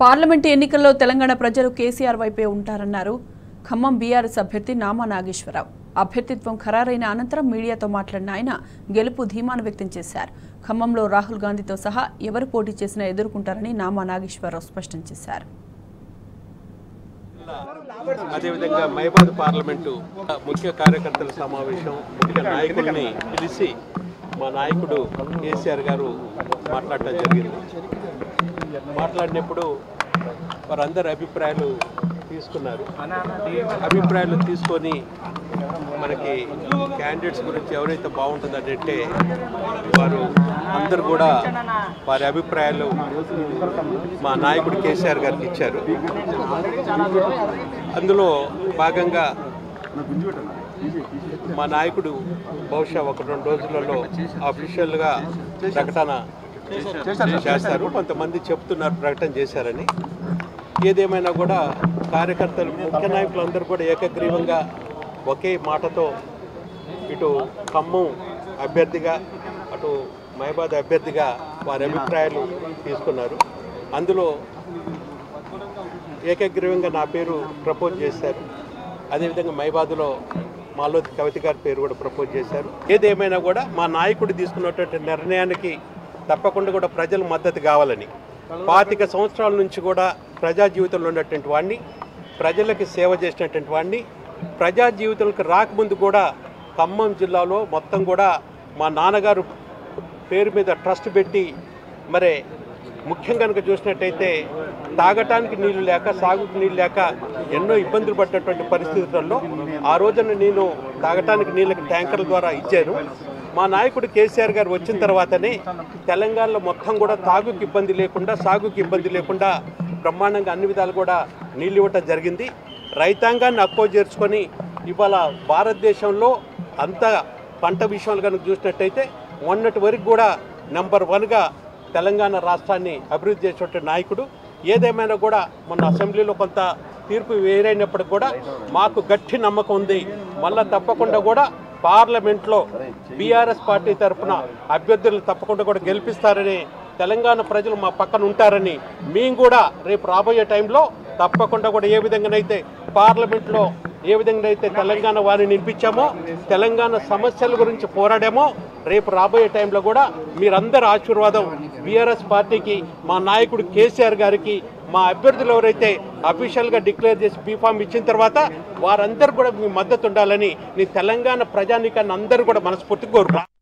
Parliament ఎన్నికల్లో తెలంగాణ ప్రజలు కేసీఆర్ వైపే ఉంటారన్నారు ఖమ్మం బీఆర్ఎస్ అభ్యర్థి నామా నాగేశ్వరరావు. అభ్యర్థిత్వం ఖరారైన అనంతరం మీడియాతో మాట్లాడిన ఆయన గెలుపు ధీమాను వ్యక్తం చేశారు. ఖమ్మంలో రాహుల్ గాంధీతో సహా ఎవరు పోటీ చేసినా ఎదుర్కొంటారని నామా నాగేశ్వరరావు స్పష్టం చేశారు. అదేవిధంగా మైబాద్ పార్లమెంటు ముఖ్య కార్యకర్తల సమావేశం ముఖ్య నాయకుల్ని పిలిచి మా నాయకుడు కేసీఆర్ గారు మాట్లాడటం జరిగింది. మాట్లాడినప్పుడు వారందరి అభిప్రాయాలు తీసుకున్నారు. అభిప్రాయాలు తీసుకొని మనకి క్యాండిడేట్స్ గురించి ఎవరైతే బాగుంటుందంటే వారు అందరూ కూడా వారి అభిప్రాయాలు మా నాయకుడు కేసీఆర్ గారికి ఇచ్చారు. అందులో భాగంగా మా నాయకుడు బహుశా 1-2 రోజులలో అఫీషియల్గా ప్రకటన చేస్తారు. కొంతమంది చెప్తున్నారు ప్రకటన చేశారని. ఏదేమైనా కూడా కార్యకర్తలు ముఖ్య నాయకులందరూ కూడా ఏకగ్రీవంగా ఒకే మాటతో ఇటు ఖమ్మం అభ్యర్థిగా అటు మైబాద్ అభ్యర్థిగా వారి అభిప్రాయాలు తీసుకున్నారు. అందులో ఏకగ్రీవంగా నా పేరు ప్రపోజ్ చేశారు. అదేవిధంగా మైబాదులో మాలోతి కవిత గారి పేరు కూడా ప్రపోజ్ చేశారు. ఏదేమైనా కూడా మా నాయకుడు తీసుకున్నటువంటి నిర్ణయానికి తప్పకుండా కూడా ప్రజల మద్దతు కావాలని 25 సంవత్సరాల నుంచి కూడా ప్రజా జీవితంలో ఉన్నటువంటి వాడిని, ప్రజలకి సేవ చేసినటువంటి వాడిని, ప్రజా జీవితంలోకి రాకముందు కూడా ఖమ్మం జిల్లాలో మొత్తం కూడా మా నాన్నగారు పేరు మీద ట్రస్ట్ పెట్టి మరి ముఖ్యంగా కనుక చూసినట్టయితే తాగటానికి నీళ్లు లేక సాగుకు నీళ్ళు లేక ఎన్నో ఇబ్బందులు పడ్డటువంటి పరిస్థితుల్లో ఆ రోజున నేను తాగటానికి నీళ్ళకి ట్యాంకర్ల ద్వారా ఇచ్చాను. మా నాయకుడు కేసీఆర్ గారు వచ్చిన తర్వాతనే తెలంగాణలో మొత్తం కూడా తాగుకి ఇబ్బంది లేకుండా సాగుకి ఇబ్బంది లేకుండా బ్రహ్మాండంగా అన్ని విధాలు కూడా నీళ్ళు ఇవ్వటం జరిగింది. రైతాంగాన్ని అక్కువ చేర్చుకొని ఇవాళ భారతదేశంలో అంత పంట విషయంలో కనుక చూసినట్టయితే మొన్నటి వరకు కూడా నెంబర్ 1గా తెలంగాణ రాష్ట్రాన్ని అభివృద్ధి చేసేటువంటి నాయకుడు. ఏదేమైనా కూడా మొన్న అసెంబ్లీలో కొంత తీర్పు వేరైనప్పటికి కూడా మాకు గట్టి నమ్మకం ఉంది. మళ్ళా తప్పకుండా కూడా పార్లమెంట్లో బీఆర్ఎస్ పార్టీ తరఫున అభ్యర్థులను తప్పకుండా కూడా గెలిపిస్తారని, తెలంగాణ ప్రజలు మా పక్కన ఉంటారని, మేము కూడా రేపు రాబోయే టైంలో తప్పకుండా కూడా ఏ విధంగానైతే పార్లమెంట్లో ఏ విధంగానైతే తెలంగాణ వారిని నిలిపించామో, తెలంగాణ సమస్యల గురించి పోరాడామో, రేపు రాబోయే టైంలో కూడా మీరందరి ఆశీర్వాదం బీఆర్ఎస్ పార్టీకి, మా నాయకుడు కేసీఆర్ గారికి, మా అభ్యర్థులు ఎవరైతే అఫీషియల్గా డిక్లేర్ చేసి బీఫామ్ ఇచ్చిన తర్వాత వారందరూ కూడా మీ మద్దతు ఉండాలని నీ తెలంగాణ ప్రజానీకాన్ని అందరూ కూడా మనస్ఫూర్తిగా కోరుకుంటున్నాను.